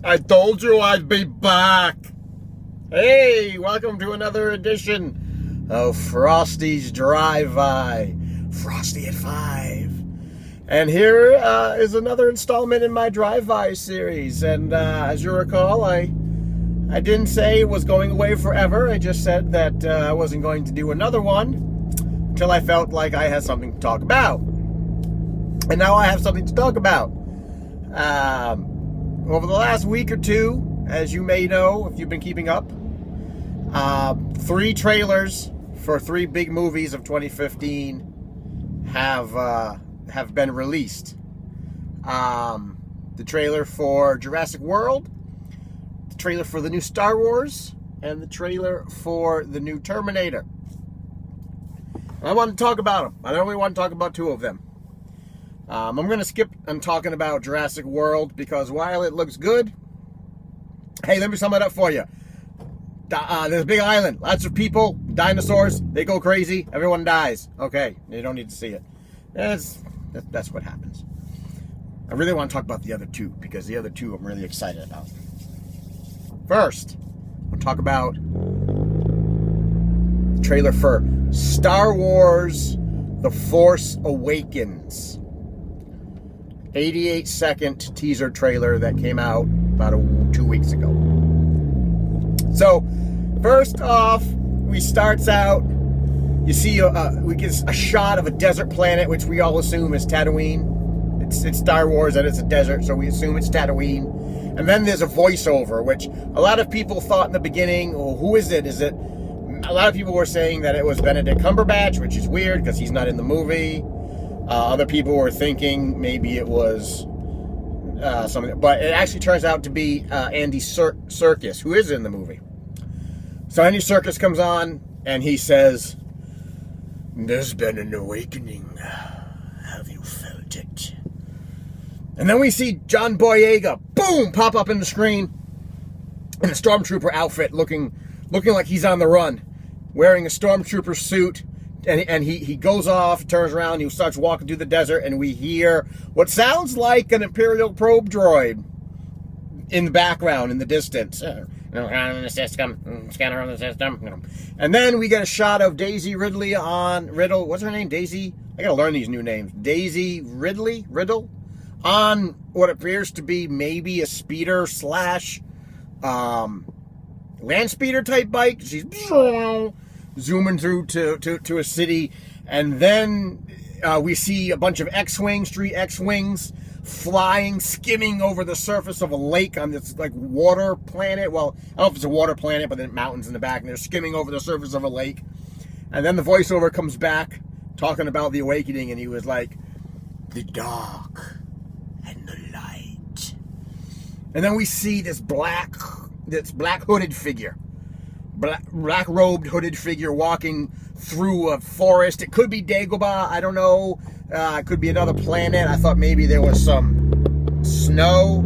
I told you I'd be back. Hey, welcome to another edition of Frosty's Drive-By. Frosty at 5. And here is another installment in my Drive-By series. And as you recall, I didn't say it was going away forever. I just said that I wasn't going to do another one until I felt like I had something to talk about. And now I have something to talk about. Over the last week or two, as you may know, if you've been keeping up, 3 trailers for 3 big movies of 2015 have been released. The trailer for Jurassic World, the trailer for the new Star Wars, and the trailer for the new Terminator. And I want to talk about them. I only want to talk about 2 of them. I'm going to skip on talking about Jurassic World because while it looks good, hey, let me sum it up for you. There's a big island, lots of people, dinosaurs, they go crazy, everyone dies. Okay, you don't need to see it. That's what happens. I really want to talk about the other 2 because the other 2 I'm really excited about. First, we'll talk about the trailer for Star Wars The Force Awakens. 88-second teaser trailer that came out about 2 weeks ago. So, first off, we starts out, you see, we get a shot of a desert planet, which we all assume is Tatooine. It's Star Wars and it's a desert, so we assume it's Tatooine. And then there's a voiceover, which a lot of people thought in the beginning, well, who is it? A lot of people were saying that it was Benedict Cumberbatch, which is weird because he's not in the movie. Other people were thinking maybe it was something, but it actually turns out to be Andy Serkis, who is in the movie. So Andy Serkis comes on and he says, "There's been an awakening. Have you felt it?" And then we see John Boyega, boom, pop up in the screen in a stormtrooper outfit, looking like he's on the run, wearing a stormtrooper suit. And he goes off, turns around, he starts walking through the desert, and we hear what sounds like an Imperial probe droid in the background, in the distance. Around the system, scanner on the system. And then we get a shot of Daisy Riddle, what's her name? Daisy? I gotta learn these new names. Daisy Riddle, on what appears to be maybe a speeder / land speeder type bike. She's zooming through to a city, and then we see a bunch of X-Wings, 3 X-Wings, flying, skimming over the surface of a lake on this like water planet. Well, I don't know if it's a water planet, but then mountains in the back, and they're skimming over the surface of a lake. And then the voiceover comes back talking about the awakening, and he was like, "The dark and the light." And then we see this black hooded figure. Black robed hooded figure walking through a forest. It could be Dagobah, I don't know. It could be another planet. I thought maybe there was some snow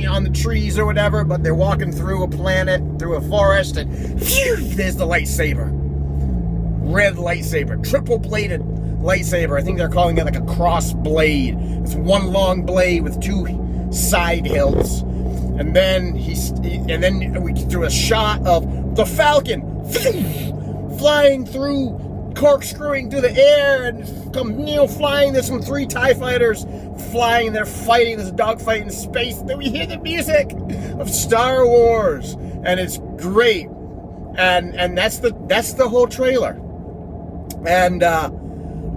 on the trees or whatever, but they're walking through a planet, through a forest, and phew, there's the lightsaber. Red lightsaber, triple bladed lightsaber. I think they're calling it like a cross blade. It's one long blade with 2 side hilts. And then we do a shot of the Falcon flying through, corkscrewing through the air, and flying. There's some 3 TIE fighters flying, and they're fighting. There's a dogfight in space. Then we hear the music of Star Wars, and it's great. And that's the whole trailer. And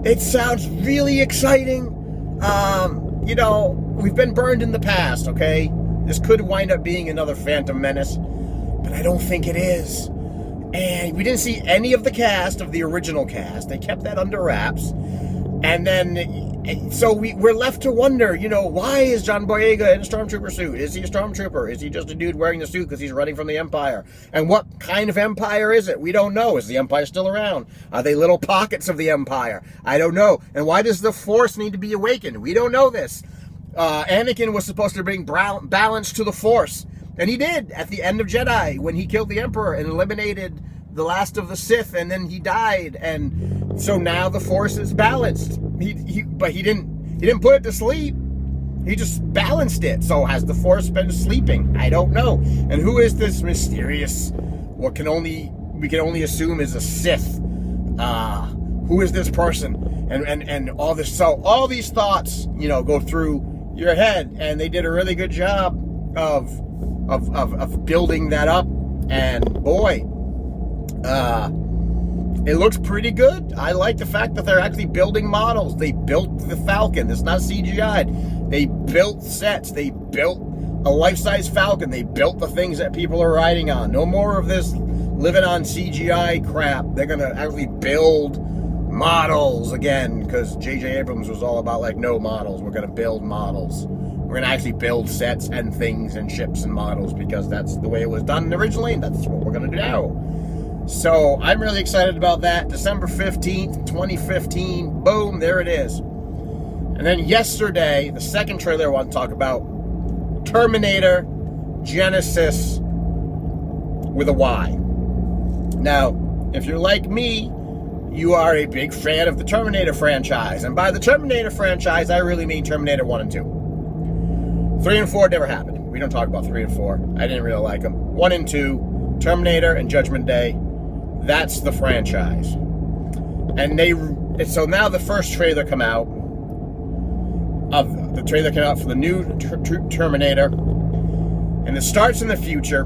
it sounds really exciting. We've been burned in the past, okay? This could wind up being another Phantom Menace, but I don't think it is. And we didn't see any of the cast of the original cast. They kept that under wraps. And then, so we're left to wonder, why is John Boyega in a stormtrooper suit? Is he a stormtrooper? Is he just a dude wearing the suit because he's running from the Empire? And what kind of Empire is it? We don't know. Is the Empire still around? Are they little pockets of the Empire? I don't know. And why does the Force need to be awakened? We don't know this. Anakin was supposed to bring balance to the Force, and he did at the end of Jedi when he killed the Emperor and eliminated the last of the Sith, and then he died, and so now the Force is balanced. But he didn't put it to sleep. He just balanced it. So has the Force been sleeping? I don't know. And who is this mysterious, we can only assume is a Sith? Who is this person? And all this. So all these thoughts, go through your head, and they did a really good job of building that up. And boy, it looks pretty good. I like the fact that they're actually building models. They built the Falcon. It's not CGI'd. They built sets. They built a life-size Falcon. They built the things that people are riding on. No more of this living on CGI crap. They're going to actually build models again, because J.J. Abrams was all about, like, no models. We're going to build models. We're going to actually build sets and things and ships and models, because that's the way it was done originally, and that's what we're going to do now. So I'm really excited about that. December 15th, 2015. Boom, there it is. And then yesterday, the second trailer I want to talk about, Terminator Genisys with a Y. Now, if you're like me, you are a big fan of the Terminator franchise. And by the Terminator franchise, I really mean Terminator 1 and 2. 3 and 4 never happened. We don't talk about 3 and 4. I didn't really like them. 1 and 2, Terminator and Judgment Day. That's the franchise. And so now the first trailer came out. The trailer came out for the new Terminator. And it starts in the future.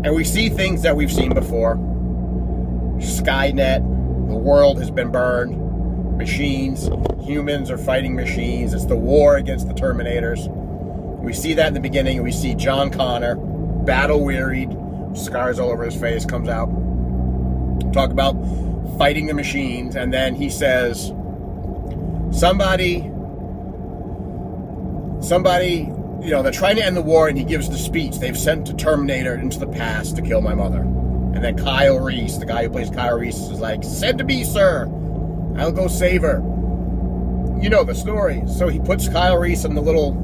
And we see things that we've seen before. Skynet, the world has been burned, machines, humans are fighting machines, it's the war against the Terminators. We see that in the beginning. We see John Connor, battle-wearied, scars all over his face, comes out, talk about fighting the machines, and then he says, somebody, they're trying to end the war, and he gives the speech. They've sent a Terminator into the past to kill my mother. And then Kyle Reese, the guy who plays Kyle Reese, is like, send to me, sir. I'll go save her. You know the story. So he puts Kyle Reese in the little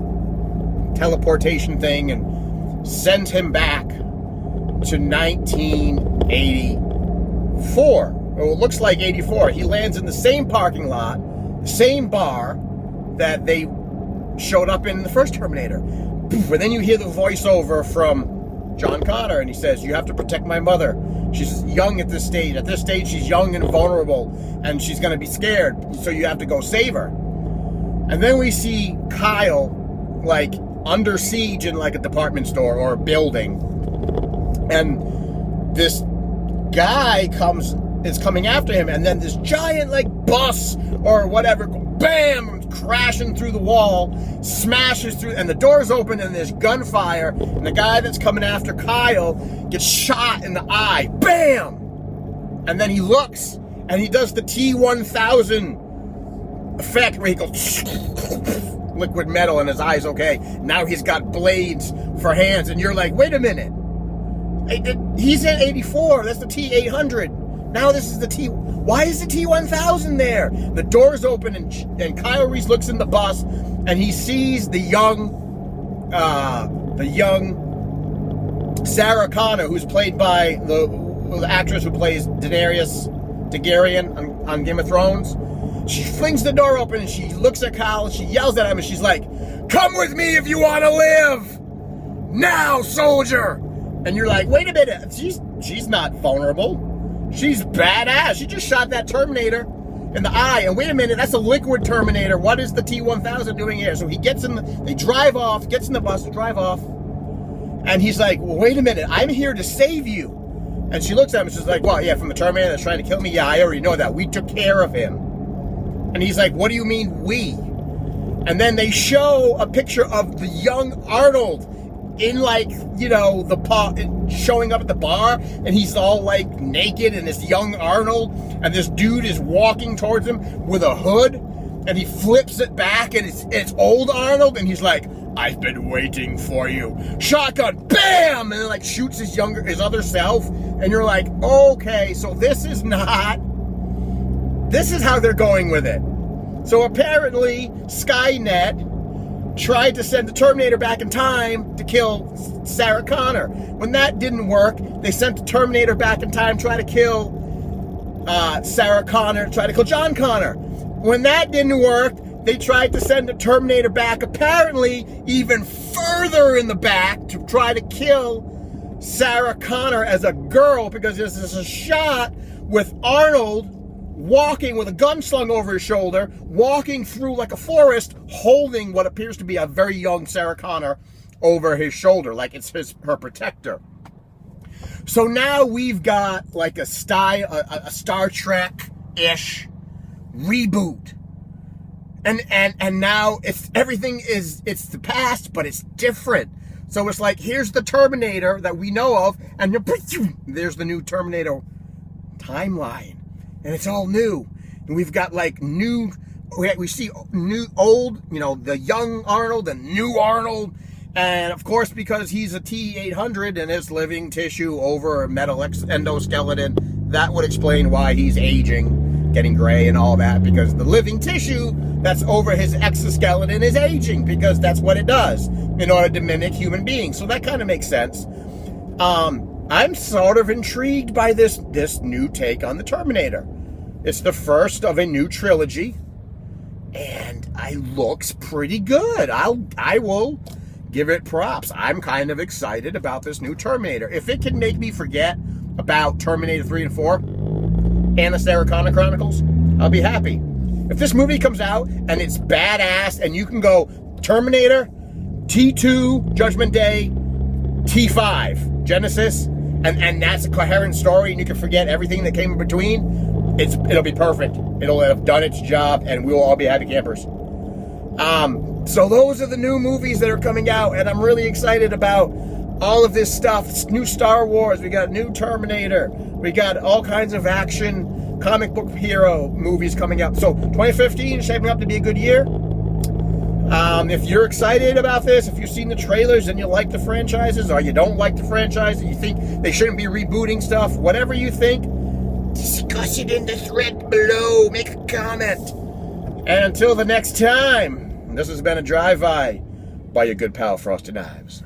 teleportation thing and sends him back to 1984. Well, it looks like 84. He lands in the same parking lot, the same bar that they showed up in the first Terminator. And then you hear the voiceover from John Connor, and he says, you have to protect my mother. She's young at this stage. At this stage, she's young and vulnerable, and she's going to be scared, so you have to go save her. And then we see Kyle, like, under siege in, like, a department store or a building. And this guy is coming after him, and then this giant, like, bus or whatever, bam, crashing through the wall, smashes through, and the doors open, and there's gunfire, and the guy that's coming after Kyle gets shot in the eye, bam! And then he looks, and he does the T-1000 effect where he goes liquid metal in his eyes. Okay, now he's got blades for hands, and you're like, wait a minute, he's in 84, that's the T-800. Now this is the why is the T-1000 there? The doors open, and Kyle Reese looks in the bus, and he sees the young Sarah Connor, who's played by the actress who plays Daenerys Targaryen on Game of Thrones. She flings the door open, and she looks at Kyle, and she yells at him, and she's like, come with me if you want to live! Now, soldier! And you're like, wait a minute, she's not vulnerable. She's badass. She just shot that Terminator in the eye. And wait a minute, that's a liquid Terminator. What is the T-1000 doing here? So he gets they drive off, gets in the bus to drive off. And he's like, well, wait a minute, I'm here to save you. And she looks at him and she's like, well, yeah, from the Terminator that's trying to kill me? Yeah, I already know that. We took care of him. And he's like, what do you mean we? And then they show a picture of the young Arnold in, like, showing up at the bar, and he's all, like, naked, and this young Arnold, and this dude is walking towards him with a hood, and he flips it back, and it's old Arnold, and he's like, I've been waiting for you. Shotgun, bam! And then, like, shoots his other self, and you're like, okay, so this is how they're going with it. So apparently, Skynet tried to send the Terminator back in time to kill Sarah Connor. When that didn't work, they sent the Terminator back in time, try to kill Sarah Connor, try to kill John Connor. When that didn't work, they tried to send the Terminator back, apparently even further in the back, to try to kill Sarah Connor as a girl, because this is a shot with Arnold walking with a gun slung over his shoulder, walking through like a forest, holding what appears to be a very young Sarah Connor over his shoulder, like it's her protector. So now we've got like a Star Trek-ish reboot. And now it's the past, but it's different. So it's like, here's the Terminator that we know of, and there's the new Terminator timeline. And it's all new. And we've got like we see new, old, the young Arnold and new Arnold. And of course, because he's a T-800 and is living tissue over a metal endoskeleton, that would explain why he's aging, getting gray and all that, because the living tissue that's over his exoskeleton is aging, because that's what it does in order to mimic human beings. So that kind of makes sense. I'm sort of intrigued by this new take on the Terminator. It's the first of a new trilogy, and it looks pretty good. I will give it props. I'm kind of excited about this new Terminator. If it can make me forget about Terminator 3 and 4 and the Sarah Connor Chronicles, I'll be happy. If this movie comes out and it's badass and you can go Terminator, T2, Judgment Day, T5, Genisys, and that's a coherent story, and you can forget everything that came in between, it'll be perfect. It'll have done its job, and we'll all be happy campers. So those are the new movies that are coming out, and I'm really excited about all of this stuff. It's new Star Wars, we got new Terminator, we got all kinds of action, comic book hero movies coming out. So 2015 is shaping up to be a good year. If you're excited about this, if you've seen the trailers and you like the franchises, or you don't like the franchise and you think they shouldn't be rebooting stuff, whatever you think, discuss it in the thread below. Make a comment. And until the next time, this has been a drive-by by your good pal Frosty Knives.